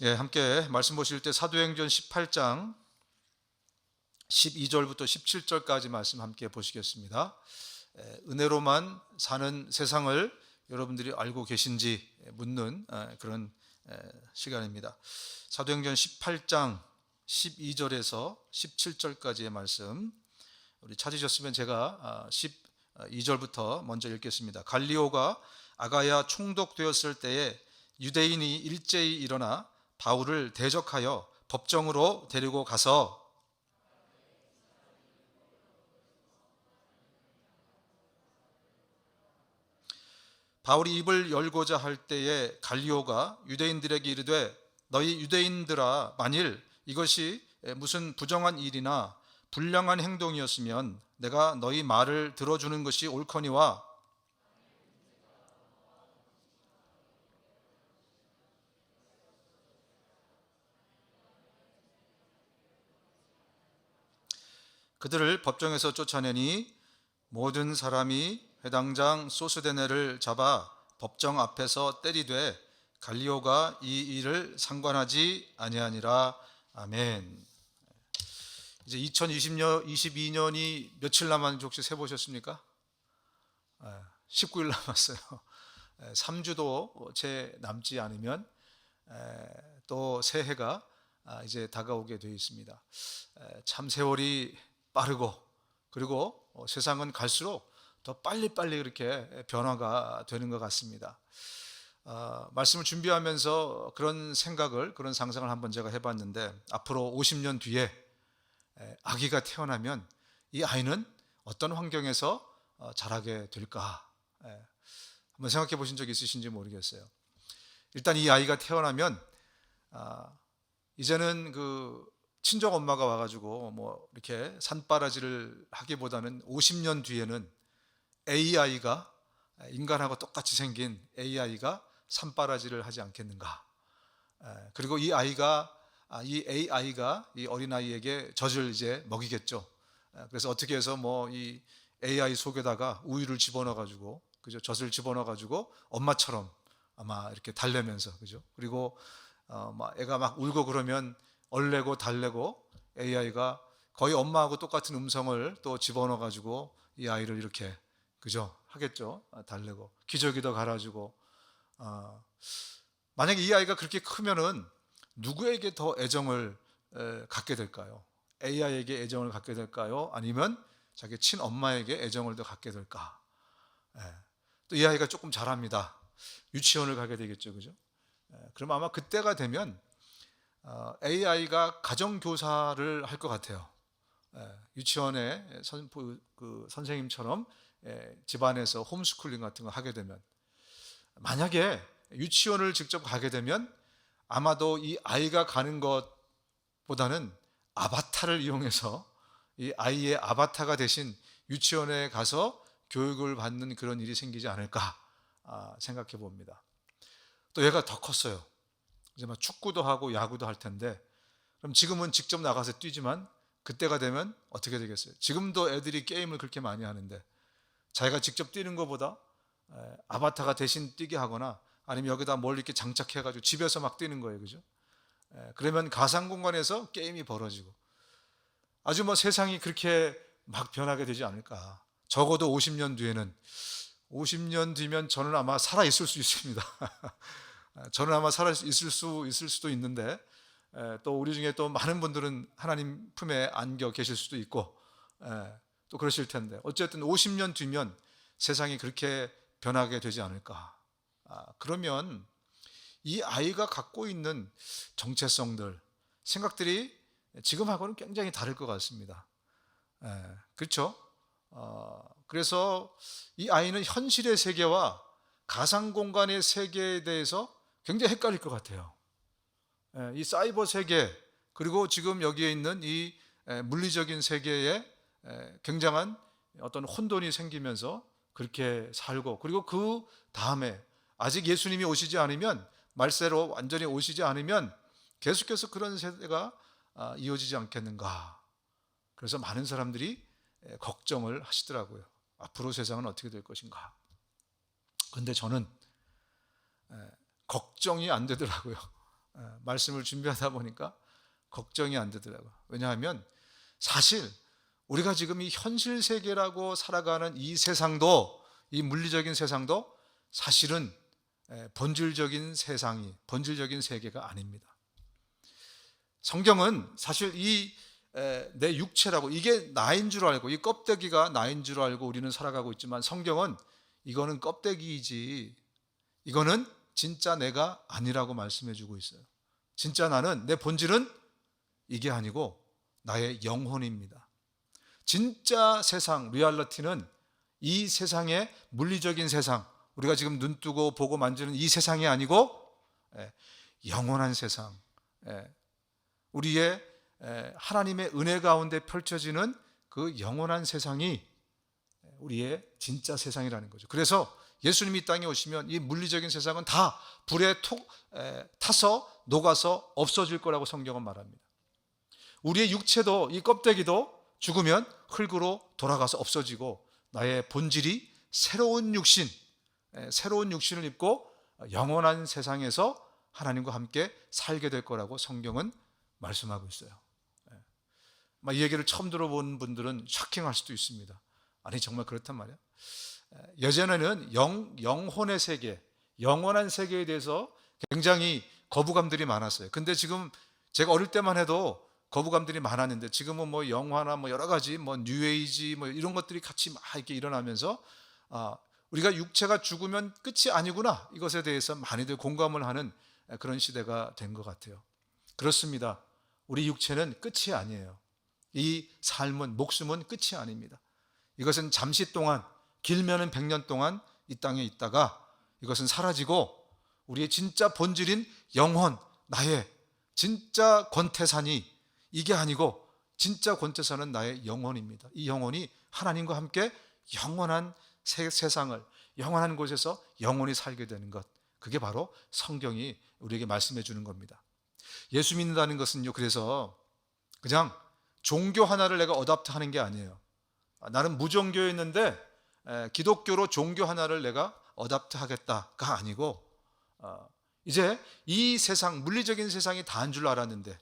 예, 함께 말씀 보실 때 사도행전 18장 12절부터 17절까지 말씀 함께 보시겠습니다. 은혜로만 사는 세상을 여러분들이 알고 계신지 묻는 그런 시간입니다. 사도행전 18장 12절에서 17절까지의 말씀, 우리 찾으셨으면 제가 12절부터 먼저 읽겠습니다. 갈리오가 아가야 총독되었을 때에 유대인이 일제히 일어나 바울을 대적하여 법정으로 데리고 가서 바울이 입을 열고자 할 때에 갈리오가 유대인들에게 이르되 너희 유대인들아, 만일 이것이 무슨 부정한 일이나 불량한 행동이었으면 내가 너희 말을 들어주는 것이 옳거니와 그들을 법정에서 쫓아내니 모든 사람이 회당장 소스데네를 잡아 법정 앞에서 때리되 갈리오가 이 일을 상관하지 아니하니라. 아멘. 이제 2022년이 며칠 남았는지 혹시 세보셨습니까? 19일 남았어요. 3주도 채 남지 않으면 또 새해가 이제 다가오게 되어 있습니다. 참 세월이 빠르고, 그리고 세상은 갈수록 더 빨리빨리 그렇게 변화가 되는 것 같습니다. 말씀을 준비하면서 그런 생각을, 그런 상상을 한번 제가 해봤는데, 앞으로 50년 뒤에 아기가 태어나면 이 아이는 어떤 환경에서 자라게 될까? 한번 생각해 보신 적 있으신지 모르겠어요. 일단 이 아이가 태어나면 이제는 그 친정 엄마가 와가지고 뭐 이렇게 산바라지를 하기보다는 50년 뒤에는 AI가, 인간하고 똑같이 생긴 AI가 산바라지를 하지 않겠는가. 그리고 이 AI가 이 어린아이에게 젖을 이제 먹이겠죠. 그래서 어떻게 해서 뭐 이 AI 속에다가 우유를 집어넣어가지고, 그죠, 젖을 집어넣어가지고 엄마처럼 아마 이렇게 달래면서, 그죠. 그리고 막 애가 막 울고 그러면 얼레고 달래고 AI가 거의 엄마하고 똑같은 음성을 또 집어넣어가지고 이 아이를 이렇게, 그죠, 하겠죠. 달래고 기저귀도 갈아주고. 만약에 이 아이가 그렇게 크면은 누구에게 더 애정을 갖게 될까요? AI에게 애정을 갖게 될까요? 아니면 자기 친엄마에게 애정을 더 갖게 될까? 또 이 아이가 조금 자랍니다. 유치원을 가게 되겠죠, 그죠? 그럼 아마 그때가 되면 AI가 가정교사를 할 것 같아요. 유치원의 선생님처럼 집안에서 홈스쿨링 같은 거 하게 되면, 만약에 유치원을 직접 가게 되면 아마도 이 아이가 가는 것보다는 아바타를 이용해서 이 아이의 아바타가 대신 유치원에 가서 교육을 받는 그런 일이 생기지 않을까 생각해 봅니다. 또 얘가 더 컸어요. 이제 막 축구도 하고 야구도 할 텐데, 그럼 지금은 직접 나가서 뛰지만 그때가 되면 어떻게 되겠어요? 지금도 애들이 게임을 그렇게 많이 하는데 자기가 직접 뛰는 것보다 아바타가 대신 뛰게 하거나, 아니면 여기다 뭘 이렇게 장착해가지고 집에서 막 뛰는 거예요, 그죠? 그러면 가상 공간에서 게임이 벌어지고, 아주 뭐 세상이 그렇게 막 변하게 되지 않을까. 적어도 50년 뒤에는, 50년 뒤면 저는 아마 살아 있을 수 있습니다. 저는 아마 살아 있을 수도 있는데, 또 우리 중에 또 많은 분들은 하나님 품에 안겨 계실 수도 있고, 또 그러실 텐데, 어쨌든 50년 뒤면 세상이 그렇게 변하게 되지 않을까. 그러면 이 아이가 갖고 있는 정체성들, 생각들이 지금하고는 굉장히 다를 것 같습니다. 그렇죠? 그래서 이 아이는 현실의 세계와 가상 공간의 세계에 대해서 굉장히 헷갈릴 것 같아요. 이 사이버 세계, 그리고 지금 여기에 있는 이 물리적인 세계에 굉장한 어떤 혼돈이 생기면서 그렇게 살고, 그리고 그 다음에 아직 예수님이 오시지 않으면, 말세로 완전히 오시지 않으면 계속해서 그런 세대가 이어지지 않겠는가. 그래서 많은 사람들이 걱정을 하시더라고요. 앞으로 세상은 어떻게 될 것인가. 그런데 저는 걱정이 안 되더라고요. 말씀을 준비하다 보니까 걱정이 안 되더라고요. 왜냐하면 사실 우리가 지금 이 현실 세계라고 살아가는 이 세상도, 이 물리적인 세상도 사실은 본질적인 세계가 아닙니다. 성경은 사실 이 내 육체라고, 이게 나인 줄 알고, 이 껍데기가 나인 줄 알고 우리는 살아가고 있지만, 성경은 이거는 껍데기이지 이거는 진짜 내가 아니라고 말씀해 주고 있어요. 진짜 나는, 내 본질은 이게 아니고 나의 영혼입니다. 진짜 세상, 리얼리티는 이 세상의 물리적인 세상, 우리가 지금 눈 뜨고 보고 만지는 이 세상이 아니고 영원한 세상, 우리의 하나님의 은혜 가운데 펼쳐지는 그 영원한 세상이 우리의 진짜 세상이라는 거죠. 그래서 예수님이 이 땅에 오시면 이 물리적인 세상은 다 불에 타서 녹아서 없어질 거라고 성경은 말합니다. 우리의 육체도, 이 껍데기도 죽으면 흙으로 돌아가서 없어지고, 나의 본질이 새로운 육신을 입고 영원한 세상에서 하나님과 함께 살게 될 거라고 성경은 말씀하고 있어요. 이 얘기를 처음 들어본 분들은 쇼킹할 수도 있습니다. 아니, 정말 그렇단 말이야. 예전에는 영혼의 세계, 영원한 세계에 대해서 굉장히 거부감들이 많았어요. 근데 지금 제가 어릴 때만 해도 거부감들이 많았는데, 지금은 뭐 영화나 뭐 여러 가지 뭐 뉴에이지 뭐 이런 것들이 같이 막 이렇게 일어나면서 우리가 육체가 죽으면 끝이 아니구나, 이것에 대해서 많이들 공감을 하는 그런 시대가 된 것 같아요. 그렇습니다. 우리 육체는 끝이 아니에요. 이 삶은, 목숨은 끝이 아닙니다. 이것은 잠시 동안, 길면은 100년 동안 이 땅에 있다가 이것은 사라지고, 우리의 진짜 본질인 영혼, 나의 진짜 권태산이 이게 아니고, 진짜 권태산은 나의 영혼입니다. 이 영혼이 하나님과 함께 영원한 세상을, 영원한 곳에서 영원히 살게 되는 것, 그게 바로 성경이 우리에게 말씀해 주는 겁니다. 예수 믿는다는 것은요, 그래서 그냥 종교 하나를 내가 어답트 하는 게 아니에요. 나는 무종교였는데 기독교로 종교 하나를 내가 어답트 하겠다가 아니고, 이제 이 세상, 물리적인 세상이 다인 줄 알았는데,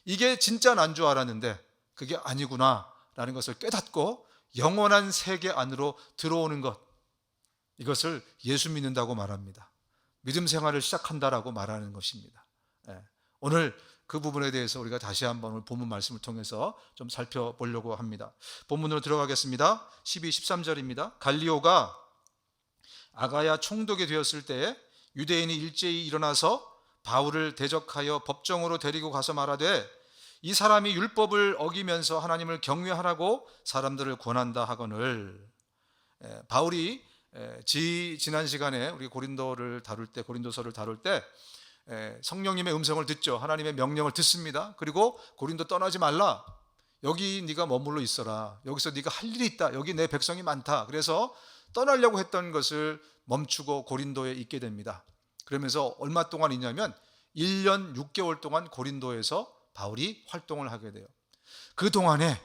이게 진짜 난 줄 알았는데 그게 아니구나 라는 것을 깨닫고 영원한 세계 안으로 들어오는 것, 이것을 예수 믿는다고 말합니다. 믿음 생활을 시작한다라고 말하는 것입니다. 오늘 그 부분에 대해서 우리가 다시 한번 오늘 본문 말씀을 통해서 좀 살펴보려고 합니다. 본문으로 들어가겠습니다. 12, 13절입니다. 갈리오가 아가야 총독이 되었을 때에 유대인이 일제히 일어나서 바울을 대적하여 법정으로 데리고 가서 말하되, 이 사람이 율법을 어기면서 하나님을 경외하라고 사람들을 권한다 하거늘. 바울이 지난 시간에 우리 고린도서를 다룰 때 성령님의 음성을 듣죠. 하나님의 명령을 듣습니다. 그리고 고린도 떠나지 말라, 여기 네가 머물러 있어라, 여기서 네가 할 일이 있다, 여기 내 백성이 많다. 그래서 떠나려고 했던 것을 멈추고 고린도에 있게 됩니다. 그러면서 얼마 동안 있냐면 1년 6개월 동안 고린도에서 바울이 활동을 하게 돼요. 그동안에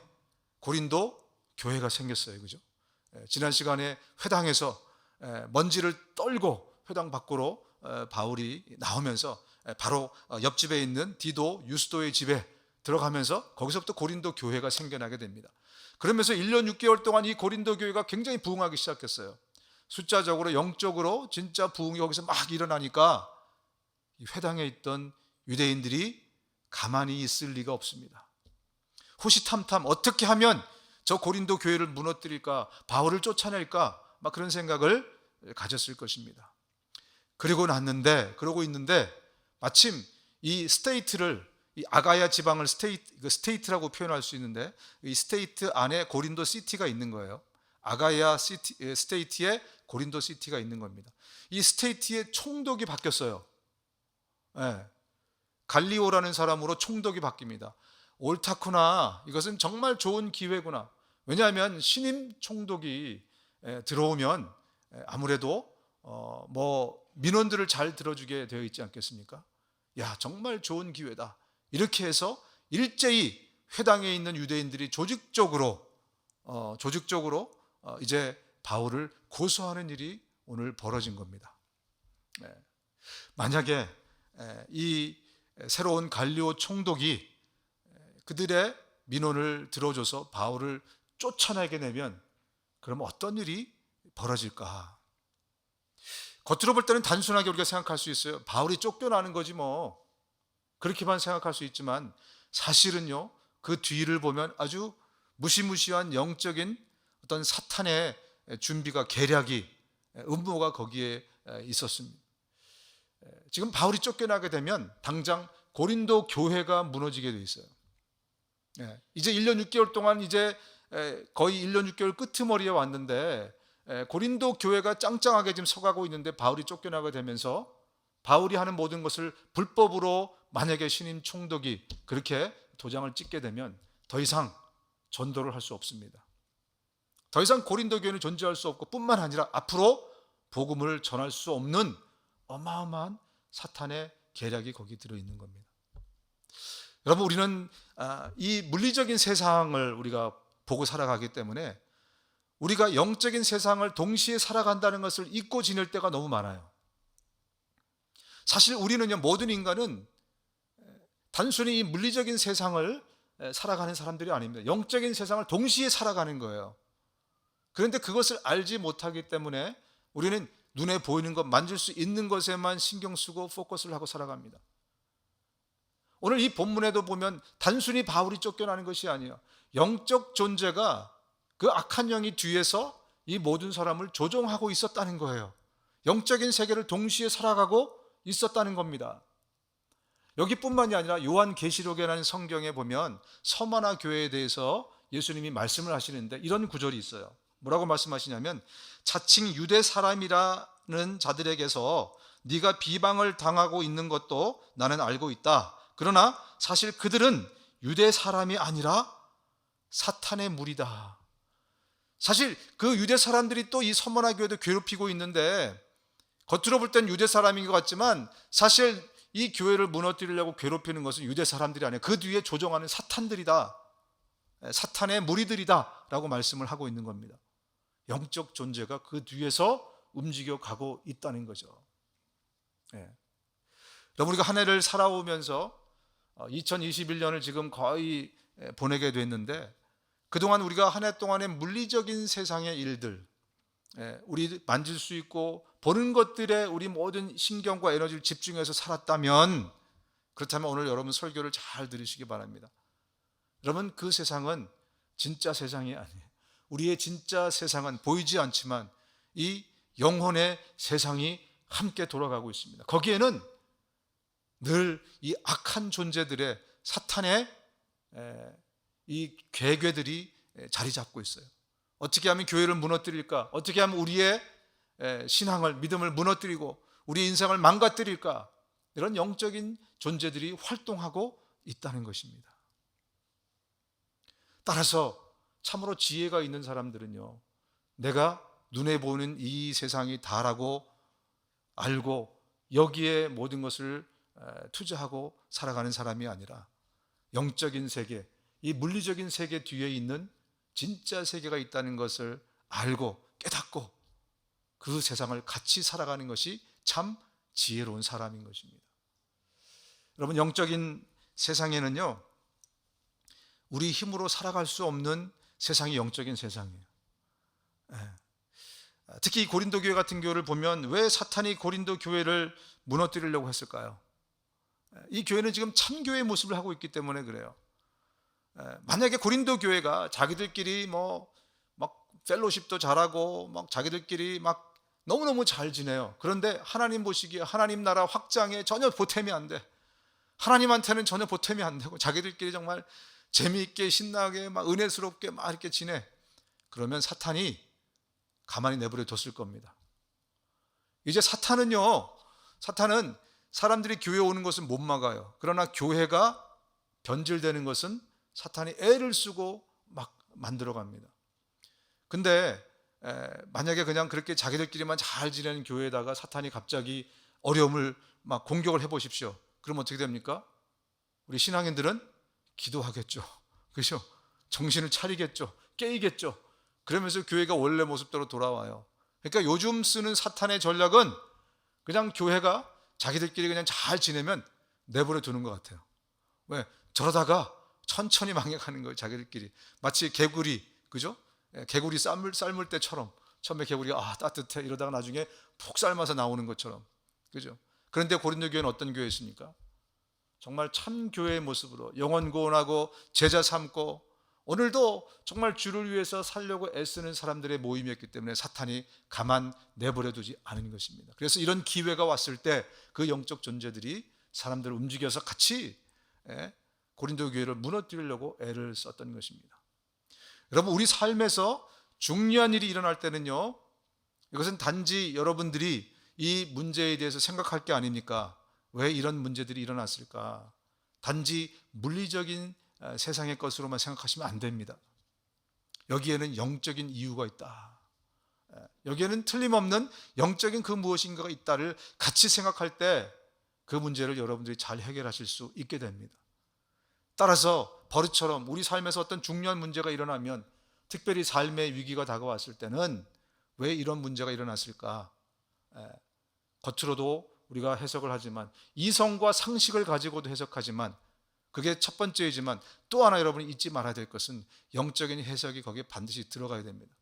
고린도 교회가 생겼어요. 그죠? 지난 시간에 회당에서 먼지를 떨고 회당 밖으로 바울이 나오면서 바로 옆집에 있는 디도, 유스도의 집에 들어가면서 거기서부터 고린도 교회가 생겨나게 됩니다. 그러면서 1년 6개월 동안 이 고린도 교회가 굉장히 부흥하기 시작했어요. 숫자적으로, 영적으로 진짜 부흥이 거기서 막 일어나니까 이 회당에 있던 유대인들이 가만히 있을 리가 없습니다. 호시탐탐 어떻게 하면 저 고린도 교회를 무너뜨릴까, 바울을 쫓아낼까, 막 그런 생각을 가졌을 것입니다. 그러고 있는데 마침 이 스테이트를, 이 아가야 지방을 스테이트라고 표현할 수 있는데, 이 스테이트 안에 고린도 시티가 있는 거예요. 아가야 스테이트에 고린도 시티가 있는 겁니다. 이 스테이트의 총독이 바뀌었어요. 갈리오라는 사람으로 총독이 바뀝니다. 옳다구나, 이것은 정말 좋은 기회구나. 왜냐하면 신임 총독이 들어오면 아무래도 민원들을 잘 들어주게 되어 있지 않겠습니까? 야, 정말 좋은 기회다. 이렇게 해서 일제히 회당에 있는 유대인들이 조직적으로 이제 바울을 고소하는 일이 오늘 벌어진 겁니다. 만약에 이 새로운 갈리오 총독이 그들의 민원을 들어줘서 바울을 쫓아내게 되면 그러면 어떤 일이 벌어질까? 겉으로 볼 때는 단순하게 우리가 생각할 수 있어요. 바울이 쫓겨나는 거지 뭐. 그렇게만 생각할 수 있지만 사실은요, 그 뒤를 보면 아주 무시무시한 영적인 어떤 사탄의 준비가, 계략이, 음모가 거기에 있었습니다. 지금 바울이 쫓겨나게 되면 당장 고린도 교회가 무너지게 돼 있어요. 이제 1년 6개월 동안 이제 거의 1년 6개월 끄트머리에 왔는데 고린도 교회가 짱짱하게 지금 서가고 있는데 바울이 쫓겨나게 되면서 바울이 하는 모든 것을 불법으로 만약에 신임 총독이 그렇게 도장을 찍게 되면 더 이상 전도를 할 수 없습니다. 더 이상 고린도 교회는 존재할 수 없고 뿐만 아니라 앞으로 복음을 전할 수 없는 어마어마한 사탄의 계략이 거기 들어있는 겁니다. 여러분, 우리는 이 물리적인 세상을 우리가 보고 살아가기 때문에 우리가 영적인 세상을 동시에 살아간다는 것을 잊고 지낼 때가 너무 많아요. 사실 우리는요, 모든 인간은 단순히 이 물리적인 세상을 살아가는 사람들이 아닙니다. 영적인 세상을 동시에 살아가는 거예요. 그런데 그것을 알지 못하기 때문에 우리는 눈에 보이는 것, 만질 수 있는 것에만 신경 쓰고 포커스를 하고 살아갑니다. 오늘 이 본문에도 보면 단순히 바울이 쫓겨나는 것이 아니에요. 영적 존재가 그 악한 영이 뒤에서 이 모든 사람을 조종하고 있었다는 거예요. 영적인 세계를 동시에 살아가고 있었다는 겁니다. 여기뿐만이 아니라 요한계시록이라는 성경에 보면 서머나 교회에 대해서 예수님이 말씀을 하시는데 이런 구절이 있어요. 뭐라고 말씀하시냐면 자칭 유대 사람이라는 자들에게서 네가 비방을 당하고 있는 것도 나는 알고 있다. 그러나 사실 그들은 유대 사람이 아니라 사탄의 무리다. 사실 그 유대 사람들이 또 이 서머나 교회도 괴롭히고 있는데 겉으로 볼 땐 유대 사람인 것 같지만 사실 이 교회를 무너뜨리려고 괴롭히는 것은 유대 사람들이 아니라 그 뒤에 조종하는 사탄들이다. 사탄의 무리들이다 라고 말씀을 하고 있는 겁니다. 영적 존재가 그 뒤에서 움직여가고 있다는 거죠. 여러분, 우리가 한 해를 살아오면서 2021년을 지금 거의 보내게 됐는데 그동안 우리가 한 해 동안의 물리적인 세상의 일들, 우리 만질 수 있고 보는 것들에 우리 모든 신경과 에너지를 집중해서 살았다면, 그렇다면 오늘 여러분 설교를 잘 들으시기 바랍니다. 여러분, 그 세상은 진짜 세상이 아니에요. 우리의 진짜 세상은 보이지 않지만 이 영혼의 세상이 함께 돌아가고 있습니다. 거기에는 늘 이 악한 존재들의 사탄의 이 괴괴들이 자리 잡고 있어요. 어떻게 하면 교회를 무너뜨릴까? 어떻게 하면 우리의 신앙을, 믿음을 무너뜨리고 우리의 인생을 망가뜨릴까? 이런 영적인 존재들이 활동하고 있다는 것입니다. 따라서 참으로 지혜가 있는 사람들은요, 내가 눈에 보이는 이 세상이 다라고 알고 여기에 모든 것을 투자하고 살아가는 사람이 아니라 영적인 세계, 이 물리적인 세계 뒤에 있는 진짜 세계가 있다는 것을 알고 깨닫고 그 세상을 같이 살아가는 것이 참 지혜로운 사람인 것입니다. 여러분, 영적인 세상에는요, 우리 힘으로 살아갈 수 없는 세상이 영적인 세상이에요. 특히 고린도 교회 같은 교회를 보면 왜 사탄이 고린도 교회를 무너뜨리려고 했을까요? 이 교회는 지금 참교회의 모습을 하고 있기 때문에 그래요. 만약에 고린도 교회가 자기들끼리 막 펠로십도 잘하고 막 자기들끼리 막 너무너무 잘 지내요. 그런데 하나님 보시기에 하나님 나라 확장에 전혀 보탬이 안 돼. 하나님한테는 전혀 보탬이 안 되고 자기들끼리 정말 재미있게 신나게 막 은혜스럽게 막 이렇게 지내. 그러면 사탄이 가만히 내버려 뒀을 겁니다. 이제 사탄은 사람들이 교회에 오는 것은 못 막아요. 그러나 교회가 변질되는 것은 사탄이 애를 쓰고 막 만들어갑니다. 근데 만약에 그냥 그렇게 자기들끼리만 잘 지내는 교회에다가 사탄이 갑자기 어려움을 막 공격을 해보십시오. 그럼 어떻게 됩니까? 우리 신앙인들은 기도하겠죠. 그렇죠? 정신을 차리겠죠. 깨이겠죠. 그러면서 교회가 원래 모습대로 돌아와요. 그러니까 요즘 쓰는 사탄의 전략은 그냥 교회가 자기들끼리 그냥 잘 지내면 내버려 두는 것 같아요. 왜? 저러다가 천천히 망해가는 거예요. 자기들끼리. 마치 개구리, 그죠? 개구리 삶을 때처럼 처음에 개구리가 따뜻해 이러다가 나중에 푹 삶아서 나오는 것처럼, 그죠? 그런데 고린도 교회는 어떤 교회였습니까? 정말 참 교회의 모습으로 영원 구원하고 제자 삼고 오늘도 정말 주를 위해서 살려고 애쓰는 사람들의 모임이었기 때문에 사탄이 가만 내버려 두지 않은 것입니다. 그래서 이런 기회가 왔을 때 그 영적 존재들이 사람들을 움직여서 같이 고린도 교회를 무너뜨리려고 애를 썼던 것입니다. 여러분, 우리 삶에서 중요한 일이 일어날 때는요, 이것은 단지 여러분들이 이 문제에 대해서 생각할 게 아닙니까? 왜 이런 문제들이 일어났을까? 단지 물리적인 세상의 것으로만 생각하시면 안 됩니다. 여기에는 영적인 이유가 있다. 여기에는 틀림없는 영적인 그 무엇인가가 있다를 같이 생각할 때 그 문제를 여러분들이 잘 해결하실 수 있게 됩니다. 따라서 버릇처럼 우리 삶에서 어떤 중요한 문제가 일어나면, 특별히 삶의 위기가 다가왔을 때는 왜 이런 문제가 일어났을까? 겉으로도 우리가 해석을 하지만, 이성과 상식을 가지고도 해석하지만, 그게 첫 번째이지만 또 하나 여러분이 잊지 말아야 될 것은 영적인 해석이 거기에 반드시 들어가야 됩니다.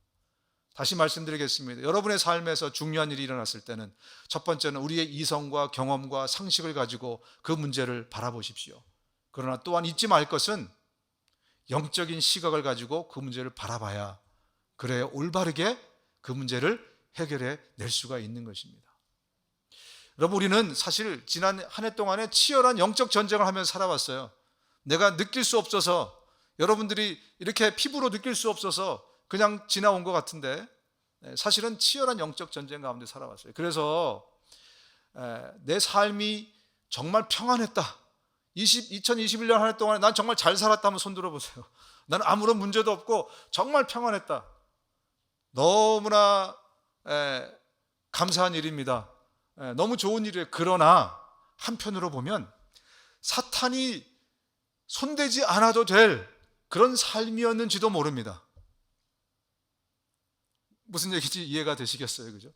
다시 말씀드리겠습니다. 여러분의 삶에서 중요한 일이 일어났을 때는 첫 번째는 우리의 이성과 경험과 상식을 가지고 그 문제를 바라보십시오. 그러나 또한 잊지 말 것은 영적인 시각을 가지고 그 문제를 바라봐야, 그래야 올바르게 그 문제를 해결해 낼 수가 있는 것입니다. 여러분, 우리는 사실 지난 한 해 동안에 치열한 영적 전쟁을 하면서 살아왔어요. 내가 느낄 수 없어서, 여러분들이 이렇게 피부로 느낄 수 없어서 그냥 지나온 것 같은데 사실은 치열한 영적 전쟁 가운데 살아왔어요. 그래서 내 삶이 정말 평안했다, 2021년 한 해 동안에 난 정말 잘 살았다 하면 손 들어보세요. 나는 아무런 문제도 없고 정말 평안했다. 너무나 감사한 일입니다. 너무 좋은 일이에요. 그러나 한편으로 보면 사탄이 손대지 않아도 될 그런 삶이었는지도 모릅니다. 무슨 얘기인지 이해가 되시겠어요? 그죠?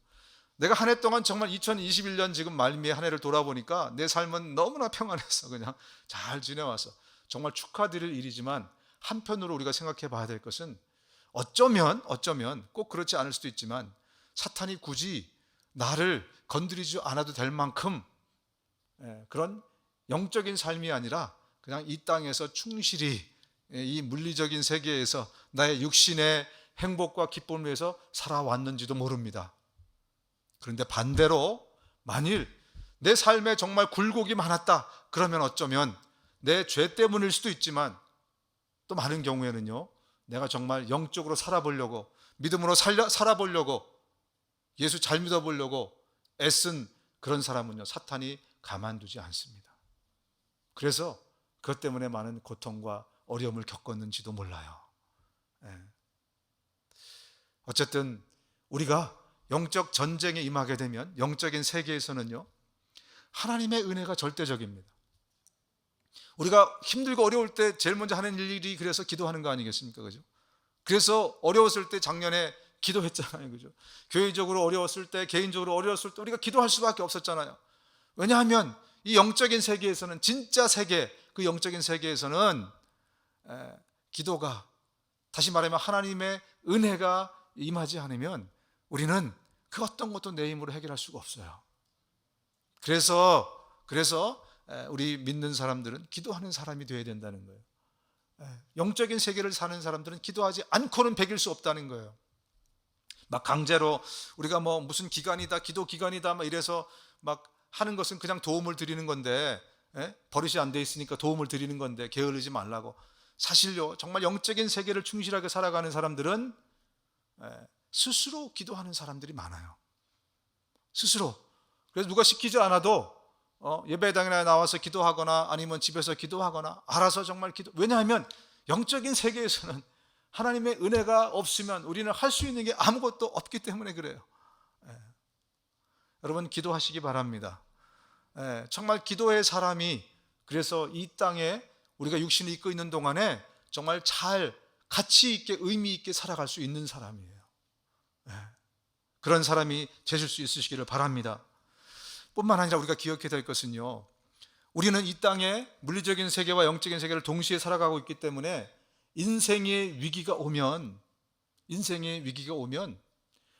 내가 한 해 동안 정말 2021년 지금 말미에 한 해를 돌아보니까 내 삶은 너무나 평안했어. 그냥 잘 지내와서 정말 축하드릴 일이지만, 한편으로 우리가 생각해 봐야 될 것은 어쩌면 꼭 그렇지 않을 수도 있지만 사탄이 굳이 나를 건드리지 않아도 될 만큼 그런 영적인 삶이 아니라 그냥 이 땅에서 충실히 이 물리적인 세계에서 나의 육신의 행복과 기쁨을 위해서 살아왔는지도 모릅니다. 그런데 반대로 만일 내 삶에 정말 굴곡이 많았다, 그러면 어쩌면 내 죄 때문일 수도 있지만, 또 많은 경우에는요, 내가 정말 영적으로 살아보려고, 믿음으로 살아보려고, 예수 잘 믿어보려고 애쓴 그런 사람은요, 사탄이 가만두지 않습니다. 그래서 그것 때문에 많은 고통과 어려움을 겪었는지도 몰라요. 어쨌든 우리가 영적 전쟁에 임하게 되면 영적인 세계에서는요, 하나님의 은혜가 절대적입니다. 우리가 힘들고 어려울 때 제일 먼저 하는 일이 그래서 기도하는 거 아니겠습니까? 그죠? 그래서 어려웠을 때 작년에 기도했잖아요. 그죠? 교회적으로 어려웠을 때, 개인적으로 어려웠을 때 우리가 기도할 수밖에 없었잖아요. 왜냐하면 이 영적인 세계에서는, 진짜 세계, 그 영적인 세계에서는 기도가, 다시 말하면 하나님의 은혜가 임하지 않으면 우리는 그 어떤 것도 내 힘으로 해결할 수가 없어요. 그래서 우리 믿는 사람들은 기도하는 사람이 되어야 된다는 거예요. 영적인 세계를 사는 사람들은 기도하지 않고는 배길 수 없다는 거예요. 막 강제로 우리가 뭐 무슨 기간이다, 기도 기간이다 막 이래서 막 하는 것은 그냥 도움을 드리는 건데, 버릇이 안 돼 있으니까 도움을 드리는 건데 게으르지 말라고. 사실요, 정말 영적인 세계를 충실하게 살아가는 사람들은 스스로 기도하는 사람들이 많아요. 스스로. 그래서 누가 시키지 않아도 예배당에 나와서 기도하거나 아니면 집에서 기도하거나 알아서 정말 왜냐하면 영적인 세계에서는 하나님의 은혜가 없으면 우리는 할 수 있는 게 아무것도 없기 때문에 그래요. 여러분, 기도하시기 바랍니다. 정말 기도의 사람이, 그래서 이 땅에 우리가 육신을 입고 있는 동안에 정말 잘 가치 있게 의미 있게 살아갈 수 있는 사람이에요. 그런 사람이 되실 수 있으시기를 바랍니다. 뿐만 아니라 우리가 기억해야 될 것은요, 우리는 이 땅에 물리적인 세계와 영적인 세계를 동시에 살아가고 있기 때문에 인생의 위기가 오면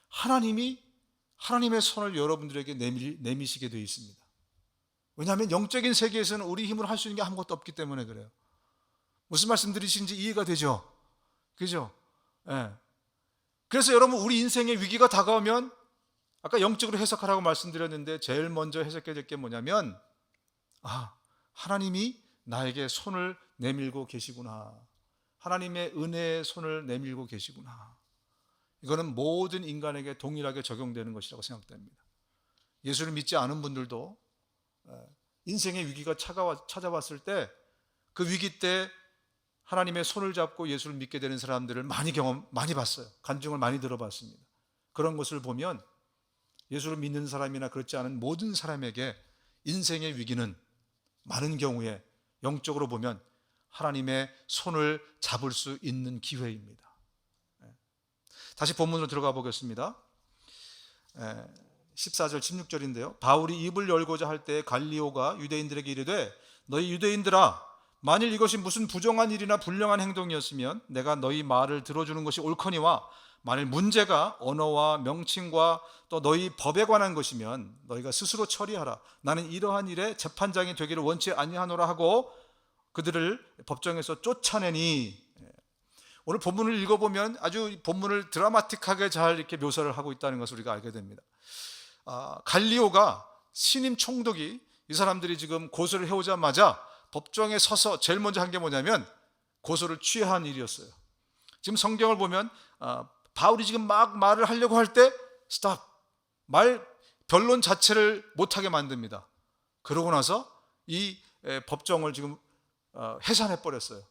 하나님이 하나님의 손을 여러분들에게 내미시게 되어 있습니다. 왜냐하면 영적인 세계에서는 우리 힘으로 할 수 있는 게 아무것도 없기 때문에 그래요. 무슨 말씀 드리시는지 이해가 되죠? 그죠? 예. 그래서 여러분, 우리 인생의 위기가 다가오면 아까 영적으로 해석하라고 말씀드렸는데 제일 먼저 해석해야 될 게 뭐냐면, 하나님이 나에게 손을 내밀고 계시구나. 하나님의 은혜의 손을 내밀고 계시구나. 이거는 모든 인간에게 동일하게 적용되는 것이라고 생각됩니다. 예수를 믿지 않은 분들도 인생의 위기가 찾아왔을 때, 그 위기 때 하나님의 손을 잡고 예수를 믿게 되는 사람들을 많이 봤어요. 간증을 많이 들어봤습니다. 그런 것을 보면 예수를 믿는 사람이나 그렇지 않은 모든 사람에게 인생의 위기는 많은 경우에 영적으로 보면 하나님의 손을 잡을 수 있는 기회입니다. 다시 본문으로 들어가 보겠습니다. 14절 16절인데요. 바울이 입을 열고자 할 때 갈리오가 유대인들에게 이르되 너희 유대인들아, 만일 이것이 무슨 부정한 일이나 불량한 행동이었으면 내가 너희 말을 들어주는 것이 옳거니와, 만일 문제가 언어와 명칭과 또 너희 법에 관한 것이면 너희가 스스로 처리하라. 나는 이러한 일에 재판장이 되기를 원치 아니하노라 하고 그들을 법정에서 쫓아내니. 오늘 본문을 읽어보면 아주 본문을 드라마틱하게 잘 이렇게 묘사를 하고 있다는 것을 우리가 알게 됩니다. 갈리오가 신임 총독이 이 사람들이 지금 고소를 해오자마자 법정에 서서 제일 먼저 한 게 뭐냐면 고소를 취하한 일이었어요. 지금 성경을 보면 바울이 지금 막 말을 하려고 할 때 스탑, 변론 자체를 못하게 만듭니다. 그러고 나서 이 법정을 지금 해산해 버렸어요.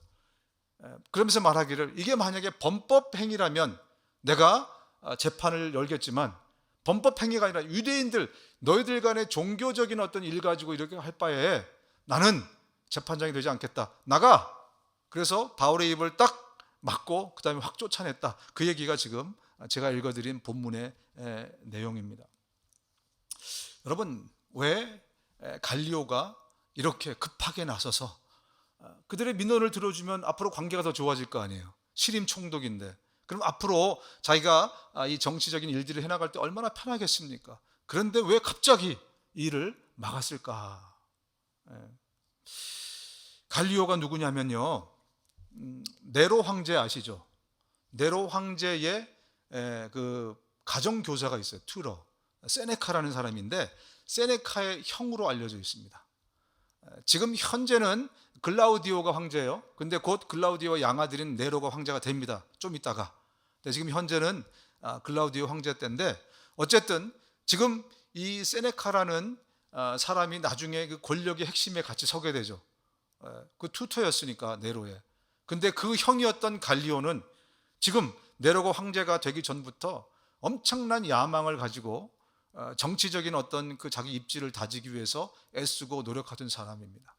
그러면서 말하기를, 이게 만약에 범법 행위라면 내가 재판을 열겠지만, 범법 행위가 아니라 유대인들 너희들 간의 종교적인 어떤 일 가지고 이렇게 할 바에 나는 재판장이 되지 않겠다. 나가. 그래서 바울의 입을 딱 막고 그 다음에 확 쫓아냈다. 그 얘기가 지금 제가 읽어드린 본문의 내용입니다. 여러분, 왜 갈리오가 이렇게 급하게 나서서 그들의 민원을 들어주면 앞으로 관계가 더 좋아질 거 아니에요. 신임 총독인데. 그럼 앞으로 자기가 이 정치적인 일들을 해나갈 때 얼마나 편하겠습니까? 그런데 왜 갑자기 이 일을 막았을까? 갈리오가 누구냐면요, 네로 황제 아시죠? 네로 황제의 그 가정교사가 있어요. 튜러, 세네카라는 사람인데 세네카의 형으로 알려져 있습니다. 지금 현재는 글라우디오가 황제예요. 근데 곧 글라우디오와 양아들인 네로가 황제가 됩니다. 좀 있다가. 근데 지금 현재는 글라우디오 황제 때인데, 어쨌든 지금 이 세네카라는 사람이 나중에 그 권력의 핵심에 같이 서게 되죠. 그 튜터였으니까 네로의. 근데 그 형이었던 갈리오는 지금 네로가 황제가 되기 전부터 엄청난 야망을 가지고 정치적인 어떤 그 자기 입지를 다지기 위해서 애쓰고 노력하던 사람입니다.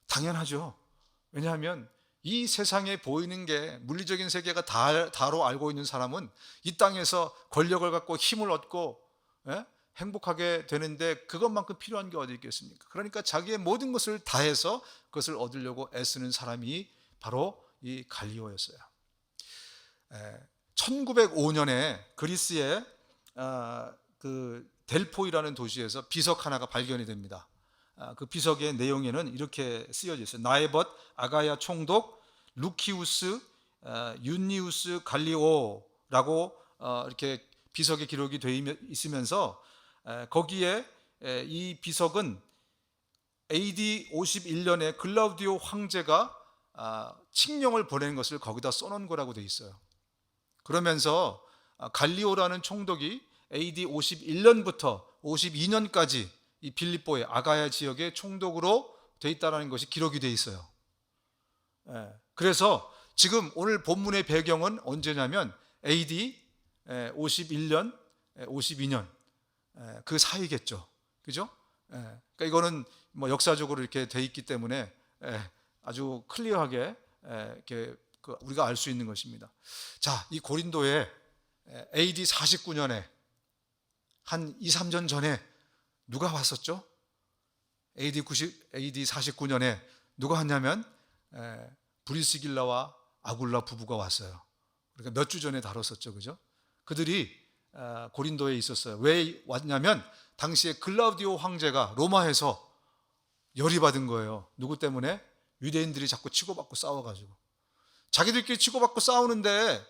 당연하죠. 왜냐하면 이 세상에 보이는 게 물리적인 세계가 다로 알고 있는 사람은 이 땅에서 권력을 갖고 힘을 얻고 행복하게 되는데 그것만큼 필요한 게 어디 있겠습니까? 그러니까 자기의 모든 것을 다해서 그것을 얻으려고 애쓰는 사람이 바로 이 갈리오였어요. 1905년에 그리스의 그 델포이라는 도시에서 비석 하나가 발견이 됩니다. 그 비석의 내용에는 이렇게 쓰여져 있어요. 나에벗 아가야 총독 루키우스 윤니우스 갈리오라고 이렇게 비석의 기록이 되어 있으면서 거기에 이 비석은 AD 51년에 글라우디오 황제가 칙령을 보낸 것을 거기다 써놓은 거라고 되어 있어요. 그러면서 갈리오라는 총독이 AD 51년부터 52년까지 이 빌립보의 아가야 지역의 총독으로 되어 있다는 것이 기록이 되어 있어요. 그래서 지금 오늘 본문의 배경은 언제냐면 AD 51년, 52년 그 사이겠죠. 그죠? 그러니까 이거는 뭐 역사적으로 이렇게 돼 있기 때문에 아주 클리어하게 이렇게 우리가 알 수 있는 것입니다. 자, 이 고린도에 AD 49년에 한 2, 3년 전에 누가 왔었죠? AD 49년에 누가 왔냐면 브리스길라와 아굴라 부부가 왔어요. 그러니까 몇 주 전에 다뤘었죠, 그죠? 그들이 고린도에 있었어요. 왜 왔냐면 당시에 글라우디오 황제가 로마에서 열이 받은 거예요. 누구 때문에? 유대인들이 자꾸 치고받고 싸워가지고. 자기들끼리 치고받고 싸우는데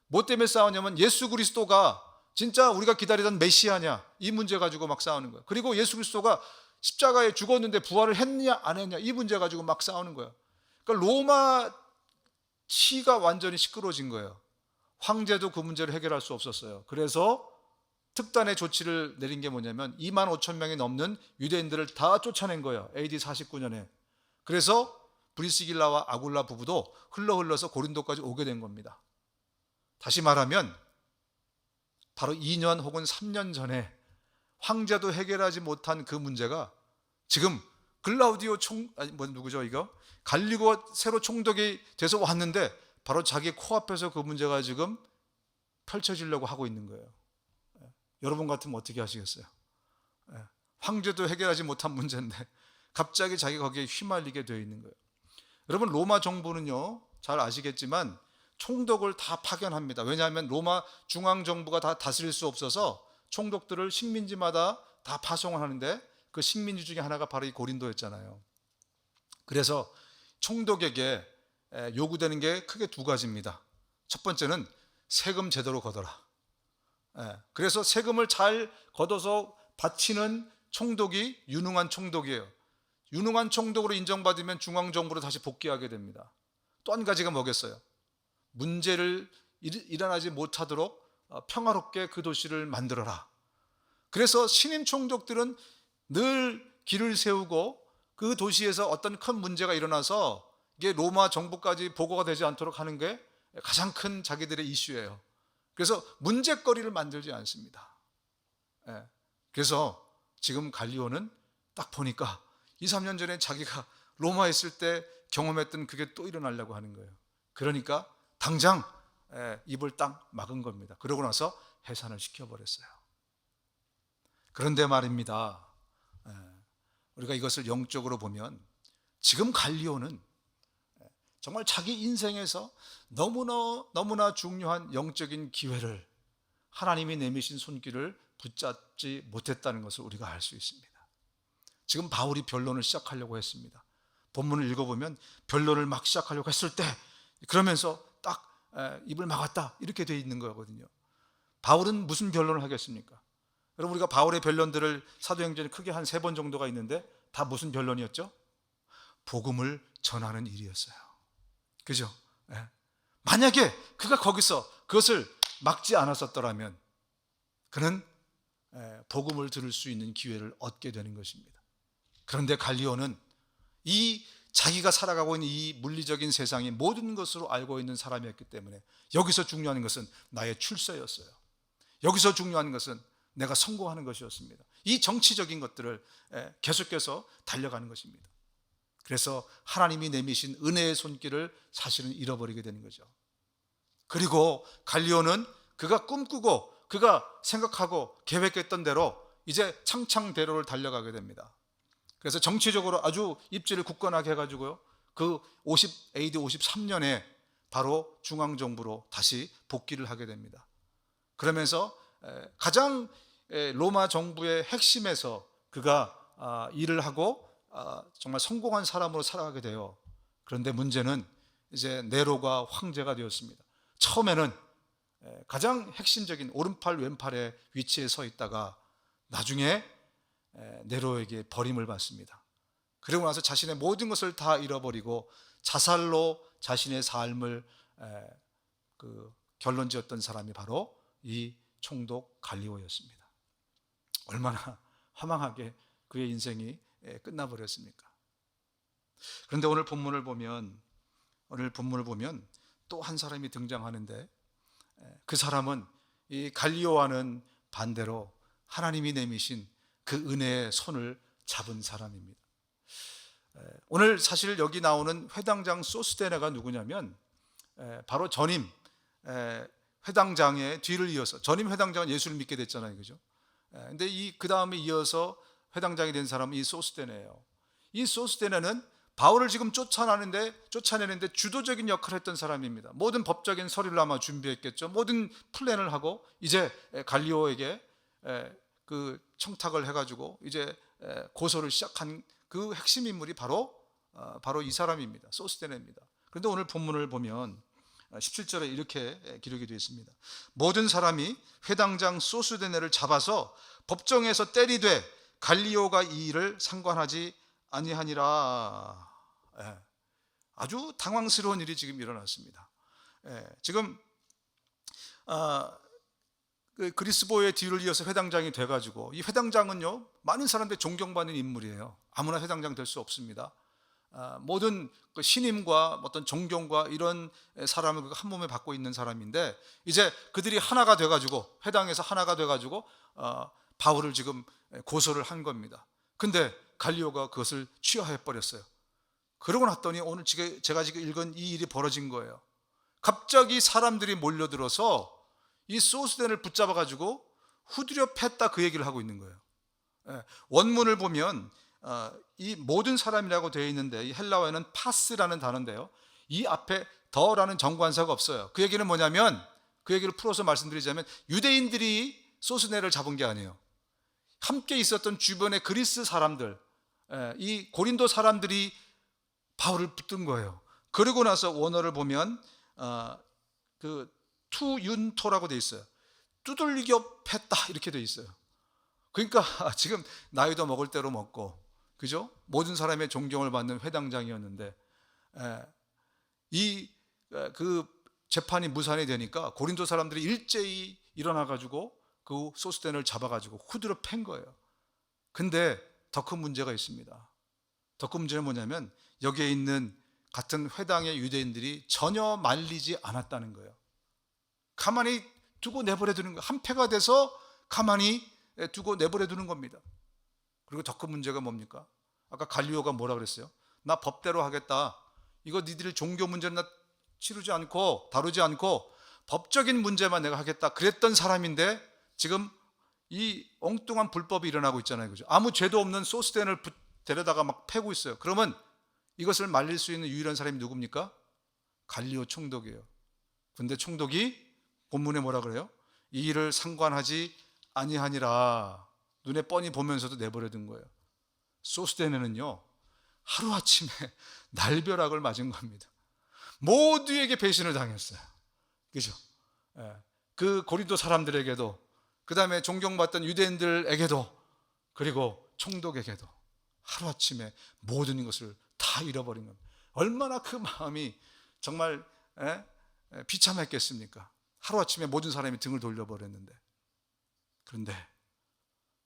뭐 때문에 싸우냐면 예수 그리스도가 진짜 우리가 기다리던 메시아냐, 이 문제 가지고 막 싸우는 거예요. 그리고 예수 그리스도가 십자가에 죽었는데 부활을 했냐 안 했냐, 이 문제 가지고 막 싸우는 거예요. 그러니까 로마 치가 완전히 시끄러워진 거예요. 황제도 그 문제를 해결할 수 없었어요. 그래서 특단의 조치를 내린 게 뭐냐면 2만 5천 명이 넘는 유대인들을 다 쫓아낸 거예요. AD 49년에. 그래서 브리스길라와 아굴라 부부도 흘러서 고린도까지 오게 된 겁니다. 다시 말하면 바로 2년 혹은 3년 전에 황제도 해결하지 못한 그 문제가 지금 글라우디오 누구죠 이거? 갈리고가 새로 총독이 돼서 왔는데 바로 자기 코앞에서 그 문제가 지금 펼쳐지려고 하고 있는 거예요. 여러분 같으면 어떻게 하시겠어요? 황제도 해결하지 못한 문제인데 갑자기 자기가 거기에 휘말리게 되어 있는 거예요. 여러분, 로마 정부는요, 잘 아시겠지만 총독을 다 파견합니다. 왜냐하면 로마 중앙정부가 다 다스릴 수 없어서 총독들을 식민지마다 다 파송을 하는데 그 식민지 중에 하나가 바로 이 고린도였잖아요. 그래서 총독에게 요구되는 게 크게 두 가지입니다. 첫 번째는 세금 제대로 걷어라. 그래서 세금을 잘 걷어서 바치는 총독이 유능한 총독이에요. 유능한 총독으로 인정받으면 중앙정부로 다시 복귀하게 됩니다. 또 한 가지가 뭐겠어요? 문제를 일어나지 못하도록 평화롭게 그 도시를 만들어라. 그래서 신임 총독들은 늘 길을 세우고 그 도시에서 어떤 큰 문제가 일어나서 이게 로마 정부까지 보고가 되지 않도록 하는 게 가장 큰 자기들의 이슈예요. 그래서 문제거리를 만들지 않습니다. 그래서 지금 갈리오는 딱 보니까 2, 3년 전에 자기가 로마에 있을 때 경험했던 그게 또 일어나려고 하는 거예요. 그러니까 당장 입을 딱 막은 겁니다. 그러고 나서 해산을 시켜버렸어요. 그런데 말입니다, 우리가 이것을 영적으로 보면 지금 갈리오는 정말 자기 인생에서 너무나 중요한 영적인 기회를, 하나님이 내미신 손길을 붙잡지 못했다는 것을 우리가 알 수 있습니다. 지금 바울이 변론을 시작하려고 했습니다. 본문을 읽어보면 변론을 막 시작하려고 했을 때 그러면서 딱 입을 막았다 이렇게 되어 있는 거거든요. 바울은 무슨 변론을 하겠습니까? 여러분, 우리가 바울의 변론들을 사도행전에 크게 한 3번 정도가 있는데 다 무슨 변론이었죠? 복음을 전하는 일이었어요. 그죠? 만약에 그가 거기서 그것을 막지 않았었더라면 그는 복음을 들을 수 있는 기회를 얻게 되는 것입니다. 그런데 갈리오는 이 자기가 살아가고 있는 이 물리적인 세상이 모든 것으로 알고 있는 사람이었기 때문에 여기서 중요한 것은 나의 출세였어요. 여기서 중요한 것은 내가 성공하는 것이었습니다. 이 정치적인 것들을 계속해서 달려가는 것입니다. 그래서 하나님이 내미신 은혜의 손길을 사실은 잃어버리게 되는 거죠. 그리고 갈리오는 그가 꿈꾸고 그가 생각하고 계획했던 대로 이제 창창대로를 달려가게 됩니다. 그래서 정치적으로 아주 입지를 굳건하게 해가지고요, 그 AD 53년에 바로 중앙정부로 다시 복귀를 하게 됩니다. 그러면서 가장 로마 정부의 핵심에서 그가 일을 하고 정말 성공한 사람으로 살아가게 돼요. 그런데 문제는 이제 네로가 황제가 되었습니다. 처음에는 가장 핵심적인 오른팔 왼팔의 위치에 서 있다가 나중에 네로에게 버림을 받습니다. 그리고 나서 자신의 모든 것을 다 잃어버리고 자살로 자신의 삶을 결론지었던 사람이 바로 이 총독 갈리오였습니다. 얼마나 허망하게 그의 인생이 끝나버렸습니까? 그런데 오늘 본문을 보면 또 한 사람이 등장하는데 그 사람은 이 갈리오와는 반대로 하나님이 내미신 그 은혜의 손을 잡은 사람입니다. 오늘 사실 여기 나오는 회당장 소스데네가 누구냐면 바로 전임 회당장의 뒤를 이어서, 전임 회당장은 예수를 믿게 됐잖아요, 그죠? 근데 그 다음에 이어서 회당장이 된 사람은 이 소스데네예요. 이 소스데네는 바울을 지금 쫓아내는데 주도적인 역할을 했던 사람입니다. 모든 법적인 서류를 아마 준비했겠죠. 모든 플랜을 하고 이제 갈리오에게 그 청탁을 해가지고 이제 고소를 시작한 그 핵심 인물이 바로 이 사람입니다. 소스데네입니다. 그런데 오늘 본문을 보면 17절에 이렇게 기록이 되어 있습니다. 모든 사람이 회당장 소스데네를 잡아서 법정에서 때리되 갈리오가 이 일을 상관하지 아니하니라. 아주 당황스러운 일이 지금 일어났습니다. 지금 그 그리스보의 뒤를 이어서 회당장이 돼가지고, 이 회당장은요 많은 사람들이 존경받는 인물이에요. 아무나 회당장 될 수 없습니다. 모든 그 신임과 어떤 존경과 이런 사람을 한 몸에 받고 있는 사람인데, 이제 그들이 하나가 돼가지고, 회당에서 하나가 돼가지고 바울을 지금 고소를 한 겁니다. 근데 갈리오가 그것을 취하해 버렸어요. 그러고 났더니 오늘 제가 지금 읽은 이 일이 벌어진 거예요. 갑자기 사람들이 몰려들어서 이 소스덴을 붙잡아 가지고 후드려 팼다, 그 얘기를 하고 있는 거예요. 원문을 보면 이 모든 사람이라고 되어 있는데, 이 헬라어에는 파스라는 단어인데요, 이 앞에 더라는 정관사가 없어요. 그 얘기는 뭐냐면, 그 얘기를 풀어서 말씀드리자면, 유대인들이 소스네를 잡은 게 아니에요. 함께 있었던 주변의 그리스 사람들, 이 고린도 사람들이 바울을 붙든 거예요. 그러고 나서 원어를 보면 그 투윤토라고 돼 있어요. 두들겨 팼다 이렇게 돼 있어요. 그러니까 지금 나이도 먹을 대로 먹고, 그죠? 모든 사람의 존경을 받는 회당장이었는데, 그 재판이 무산이 되니까 고린도 사람들이 일제히 일어나 가지고 그 소스덴을 잡아 가지고 후드려 팬 거예요. 근데 더 큰 문제가 있습니다. 더 큰 문제는 뭐냐면, 여기에 있는 같은 회당의 유대인들이 전혀 말리지 않았다는 거예요. 가만히 두고 내버려 두는 거예요. 한패가 돼서 가만히 두고 내버려 두는 겁니다. 그리고 더 큰 문제가 뭡니까? 아까 갈리오가 뭐라 그랬어요? 나 법대로 하겠다. 이거 니들 종교 문제는 나 다루지 않고 법적인 문제만 내가 하겠다, 그랬던 사람인데, 지금 이 엉뚱한 불법이 일어나고 있잖아요. 그죠? 아무 죄도 없는 소스덴을 데려다가 막 패고 있어요. 그러면 이것을 말릴 수 있는 유일한 사람이 누굽니까? 갈리오 총독이에요. 근데 총독이 본문에 뭐라 그래요? 이 일을 상관하지 아니하니라. 눈에 뻔히 보면서도 내버려 둔 거예요. 소스데네는요 하루아침에 날벼락을 맞은 겁니다. 모두에게 배신을 당했어요. 그죠? 그 고린도 사람들에게도, 그 다음에 존경받던 유대인들에게도, 그리고 총독에게도 하루아침에 모든 것을 다 잃어버린 겁니다. 얼마나 그 마음이 정말 비참했겠습니까? 하루아침에 모든 사람이 등을 돌려버렸는데. 그런데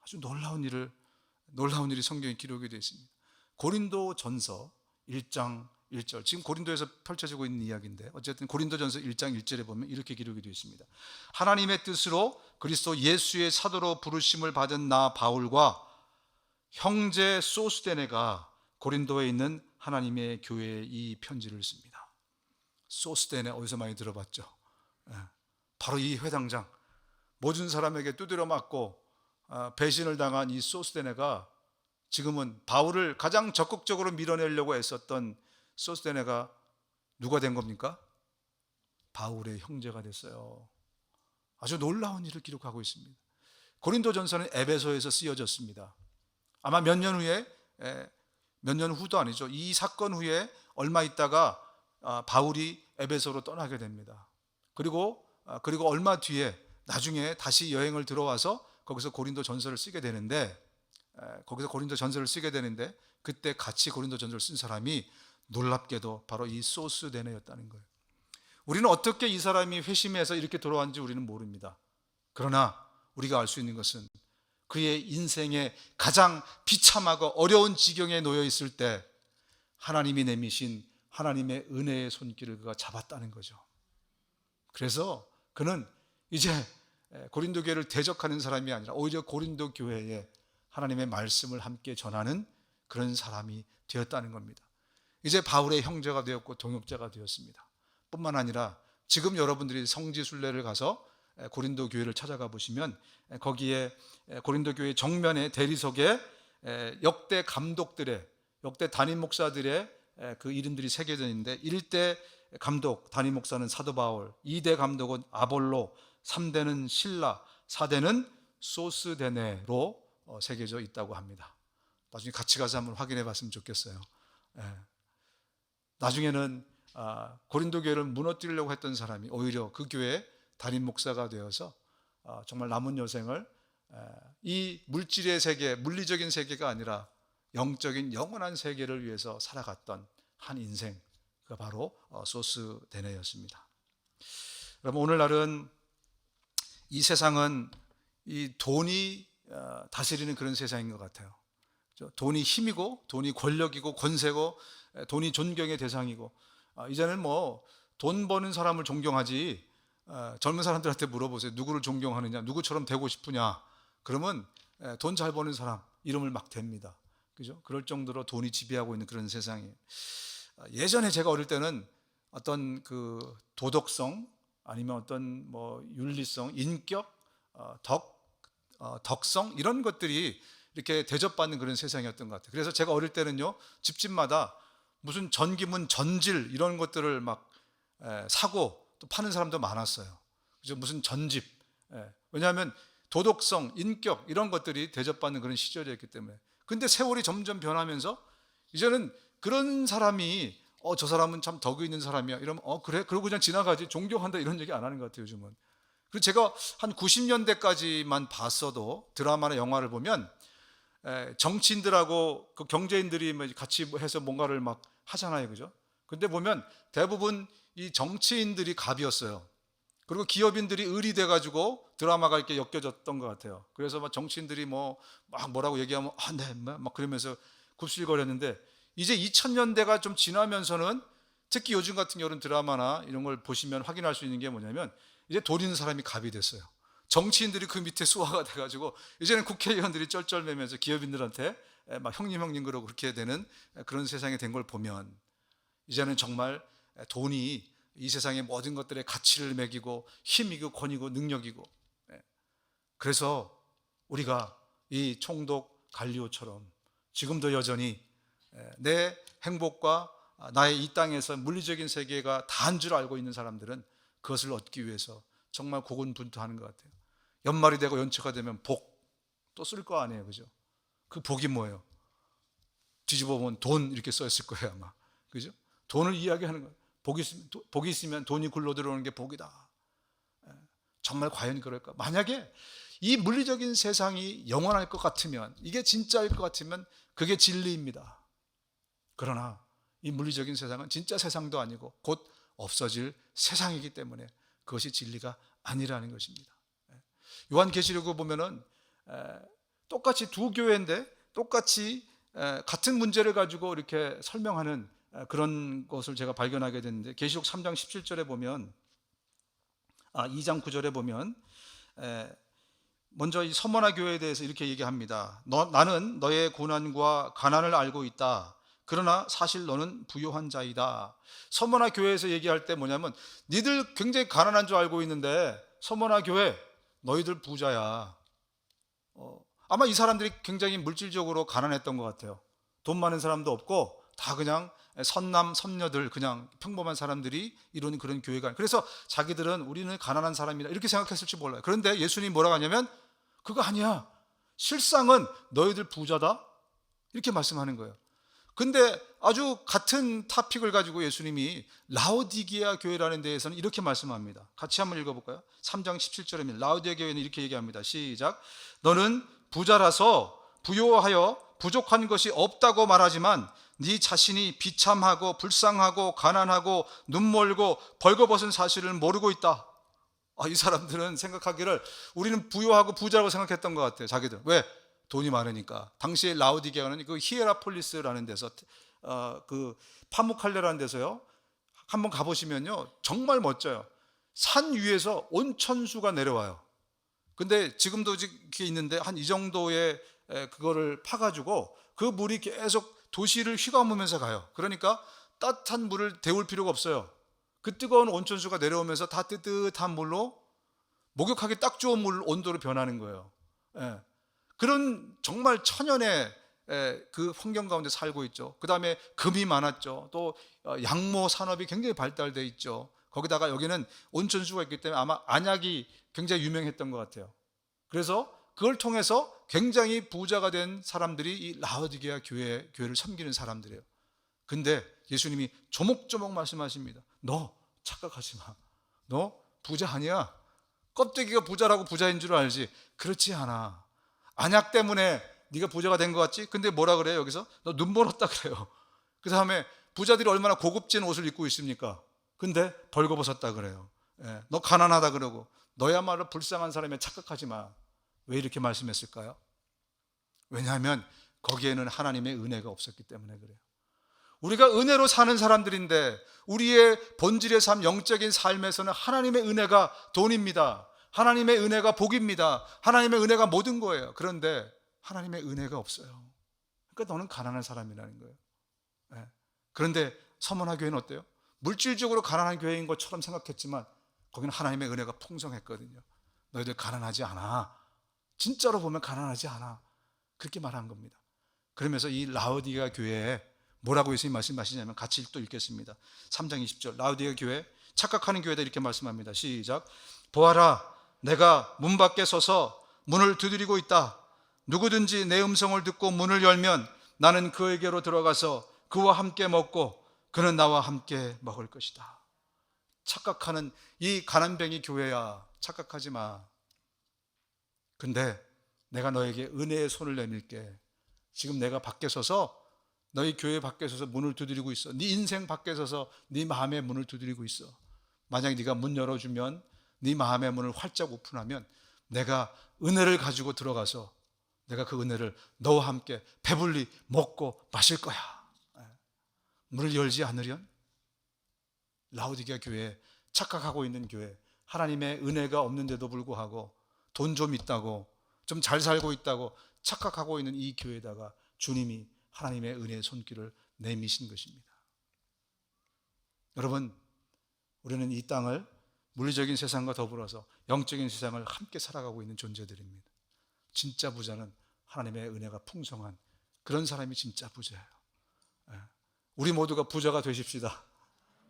아주 놀라운 일이 성경에 기록이 되어 있습니다. 고린도전서 1장 1절, 지금 고린도에서 펼쳐지고 있는 이야기인데, 어쨌든 고린도전서 1장 1절에 보면 이렇게 기록이 되어 있습니다. 하나님의 뜻으로 그리스도 예수의 사도로 부르심을 받은 나 바울과 형제 소스데네가 고린도에 있는 하나님의 교회에 이 편지를 씁니다. 소스데네 어디서 많이 들어봤죠? 바로 이 회당장, 모든 사람에게 두드려 맞고 배신을 당한 이 소스데네가, 지금은 바울을 가장 적극적으로 밀어내려고 애썼던 소스데네가 누가 된 겁니까? 바울의 형제가 됐어요. 아주 놀라운 일을 기록하고 있습니다. 고린도전서는 에베소에서 쓰여졌습니다. 아마 몇 년 후도 아니죠. 이 사건 후에 얼마 있다가 바울이 에베소로 떠나게 됩니다. 그리고 얼마 뒤에 나중에 다시 여행을 들어와서 거기서 고린도전서를 쓰게 되는데, 그때 같이 고린도전서를 쓴 사람이 놀랍게도 바로 이 소스데네였다는 거예요. 우리는 어떻게 이 사람이 회심해서 이렇게 돌아왔는지 우리는 모릅니다. 그러나 우리가 알 수 있는 것은, 그의 인생의 가장 비참하고 어려운 지경에 놓여 있을 때 하나님이 내미신 하나님의 은혜의 손길을 그가 잡았다는 거죠. 그래서 그는 이제 고린도 교회를 대적하는 사람이 아니라 오히려 고린도 교회에 하나님의 말씀을 함께 전하는 그런 사람이 되었다는 겁니다. 이제 바울의 형제가 되었고 동역자가 되었습니다. 뿐만 아니라 지금 여러분들이 성지순례를 가서 고린도 교회를 찾아가 보시면, 거기에 고린도 교회 정면에 대리석에 역대 감독들의 역대 담임 목사들의 그 이름들이 새겨져 있는데 1대 감독 담임 목사는 사도 바울, 2대 감독은 아볼로, 3대는 실라, 4대는 소스데네로 새겨져 있다고 합니다. 나중에 같이 가서 한번 확인해 봤으면 좋겠어요. 나중에는 고린도 교회를 무너뜨리려고 했던 사람이 오히려 그 교회의 담임 목사가 되어서 정말 남은 여생을 이 물질의 세계, 물리적인 세계가 아니라 영적인 영원한 세계를 위해서 살아갔던 한 인생, 그 바로 소스데네였습니다. 여러분, 오늘날은 이 세상은 이 돈이 다스리는 그런 세상인 것 같아요. 돈이 힘이고, 돈이 권력이고, 권세고, 돈이 존경의 대상이고, 이제는 뭐 돈 버는 사람을 존경하지, 젊은 사람들한테 물어보세요. 누구를 존경하느냐, 누구처럼 되고 싶으냐, 그러면 돈 잘 버는 사람 이름을 막 댑니다. 그죠? 그럴 정도로 돈이 지배하고 있는 그런 세상이에요. 예전에 제가 어릴 때는 어떤 그 도덕성, 아니면 어떤 뭐 윤리성, 인격, 덕성, 이런 것들이 이렇게 대접받는 그런 세상이었던 것 같아요. 그래서 제가 어릴 때는요, 집집마다 무슨 전기문, 전질 이런 것들을 막 사고 또 파는 사람도 많았어요. 그죠? 무슨 전집. 왜냐하면 도덕성, 인격 이런 것들이 대접받는 그런 시절이었기 때문에. 근데 세월이 점점 변하면서 이제는 그런 사람이 저 사람은 참 덕이 있는 사람이야 이러면 그래? 그러고 그냥 지나가지, 존경한다 이런 얘기 안 하는 것 같아요, 요즘은. 그리고 제가 한 90년대까지만 봤어도 드라마나 영화를 보면 정치인들하고 그 경제인들이 같이 해서 뭔가를 막 하잖아요, 그죠? 근데 보면 대부분 이 정치인들이 갑이었어요. 그리고 기업인들이 을이 돼가지고 드라마가 이렇게 엮여졌던 것 같아요. 그래서 막 정치인들이 막 뭐라고 얘기하면 네, 막 그러면서 굽실거렸는데, 이제 2000년대가 좀 지나면서는 특히 요즘 같은 이런 드라마나 이런 걸 보시면 확인할 수 있는 게 뭐냐면, 이제 돈 있는 사람이 갑이 됐어요. 정치인들이 그 밑에 수하가 돼가지고 이제는 국회의원들이 쩔쩔매면서 기업인들한테 막 형님 그러고 그렇게 되는 그런 세상이 된 걸 보면, 이제는 정말 돈이 이 세상의 모든 것들의 가치를 매기고 힘이고 권위고 능력이고, 그래서 우리가 이 총독 갈리오처럼 지금도 여전히 내 행복과 나의 이 땅에서 물리적인 세계가 다인 줄 알고 있는 사람들은 그것을 얻기 위해서 정말 고군분투하는 것 같아요. 연말이 되고 연초가 되면 복 또 쓸 거 아니에요, 그죠? 그 복이 뭐예요? 뒤집어 보면 돈 이렇게 써 있을 거예요, 아마. 그죠? 돈을 이야기하는 거예요. 복이 있으면 돈이 굴러 들어오는 게 복이다. 정말 과연 그럴까? 만약에 이 물리적인 세상이 영원할 것 같으면, 이게 진짜일 것 같으면 그게 진리입니다. 그러나 이 물리적인 세상은 진짜 세상도 아니고 곧 없어질 세상이기 때문에 그것이 진리가 아니라는 것입니다. 요한계시록을 보면은 똑같이 두 교회인데 똑같이 같은 문제를 가지고 이렇게 설명하는 그런 것을 제가 발견하게 됐는데, 계시록 3장 17절에 보면 2장 9절에 보면 먼저 이 서머나 교회에 대해서 이렇게 얘기합니다. 나는 너의 고난과 가난을 알고 있다. 그러나 사실 너는 부요한 자이다. 서머나 교회에서 얘기할 때 뭐냐면, 니들 굉장히 가난한 줄 알고 있는데 서머나 교회 너희들 부자야. 아마 이 사람들이 굉장히 물질적으로 가난했던 것 같아요. 돈 많은 사람도 없고 다 그냥 선남 선녀들, 그냥 평범한 사람들이 이루는 그런 교회가, 그래서 자기들은 우리는 가난한 사람이다 이렇게 생각했을지 몰라요. 그런데 예수님이 뭐라고 하냐면, 그거 아니야, 실상은 너희들 부자다 이렇게 말씀하는 거예요. 근데 아주 같은 토픽을 가지고 예수님이 라오디게아 교회라는 데에서는 이렇게 말씀합니다. 같이 한번 읽어볼까요? 3장 17절에 라오디게아 교회는 이렇게 얘기합니다. 시작. 너는 부자라서 부요하여 부족한 것이 없다고 말하지만 네 자신이 비참하고 불쌍하고 가난하고 눈멀고 벌거벗은 사실을 모르고 있다. 이 사람들은 생각하기를 우리는 부요하고 부자라고 생각했던 것 같아요. 자기들. 왜? 돈이 많으니까. 당시에 라오디게아는 그 히에라폴리스라는 데서 그 파무칼레라는 데서요, 한번 가보시면요 정말 멋져요. 산 위에서 온천수가 내려와요. 근데 지금도 이렇게 있는데 한 이 정도의 그거를 파가지고 그 물이 계속 도시를 휘감으면서 가요. 그러니까 따뜻한 물을 데울 필요가 없어요. 그 뜨거운 온천수가 내려오면서 다 뜨뜻한 물로 목욕하기 딱 좋은 물 온도로 변하는 거예요. 그런 정말 천연의 그 환경 가운데 살고 있죠. 그 다음에 금이 많았죠. 또 양모 산업이 굉장히 발달돼 있죠. 거기다가 여기는 온천수가 있기 때문에 아마 안약이 굉장히 유명했던 것 같아요. 그래서 그걸 통해서 굉장히 부자가 된 사람들이 이 라오디게아 교회를 섬기는 사람들이에요. 근데 예수님이 조목조목 말씀하십니다. 너 착각하지 마. 너 부자 아니야. 껍데기가 부자라고 부자인 줄 알지. 그렇지 않아. 안약 때문에 네가 부자가 된 것 같지? 근데 뭐라 그래요 여기서? 너 눈 멀었다 그래요. 그 다음에 부자들이 얼마나 고급진 옷을 입고 있습니까? 근데 벌거벗었다 그래요. 너 가난하다 그러고 너야말로 불쌍한 사람이야. 착각하지 마. 왜 이렇게 말씀했을까요? 왜냐하면 거기에는 하나님의 은혜가 없었기 때문에 그래요. 우리가 은혜로 사는 사람들인데 우리의 본질의 삶, 영적인 삶에서는 하나님의 은혜가 돈입니다. 하나님의 은혜가 복입니다. 하나님의 은혜가 모든 거예요. 그런데 하나님의 은혜가 없어요. 그러니까 너는 가난한 사람이라는 거예요. 그런데 서문화 교회는 어때요? 물질적으로 가난한 교회인 것처럼 생각했지만 거기는 하나님의 은혜가 풍성했거든요. 너희들 가난하지 않아. 진짜로 보면 가난하지 않아. 그렇게 말한 겁니다. 그러면서 이 라오디게아 교회에 뭐라고 예수님 말씀하시냐면 같이 또 읽겠습니다. 3장 20절 라오디게아 교회 착각하는 교회다 이렇게 말씀합니다. 시작. 보아라 내가 문 밖에 서서 문을 두드리고 있다. 누구든지 내 음성을 듣고 문을 열면 나는 그에게로 들어가서 그와 함께 먹고 그는 나와 함께 먹을 것이다. 착각하는 이 가난뱅이 교회야. 착각하지 마. 근데 내가 너에게 은혜의 손을 내밀게. 지금 내가 밖에 서서 너희 교회 밖에 서서 문을 두드리고 있어. 네 인생 밖에 서서 네 마음의 문을 두드리고 있어. 만약 네가 문 열어주면 네 마음의 문을 활짝 오픈하면 내가 은혜를 가지고 들어가서 내가 그 은혜를 너와 함께 배불리 먹고 마실 거야. 문을 열지 않으련 라오디게아 교회 착각하고 있는 교회 하나님의 은혜가 없는데도 불구하고 돈 좀 있다고 좀 잘 살고 있다고 착각하고 있는 이 교회에다가 주님이 하나님의 은혜의 손길을 내미신 것입니다. 여러분 우리는 이 땅을 물리적인 세상과 더불어서 영적인 세상을 함께 살아가고 있는 존재들입니다. 진짜 부자는 하나님의 은혜가 풍성한 그런 사람이 진짜 부자예요. 우리 모두가 부자가 되십시다.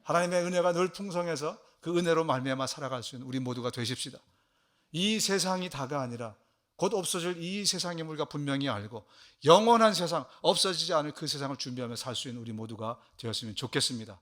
하나님의 은혜가 늘 풍성해서 그 은혜로 말미암아 살아갈 수 있는 우리 모두가 되십시다. 이 세상이 다가 아니라 곧 없어질 이 세상임을 우리가 분명히 알고 영원한 세상, 없어지지 않을 그 세상을 준비하며 살 수 있는 우리 모두가 되었으면 좋겠습니다.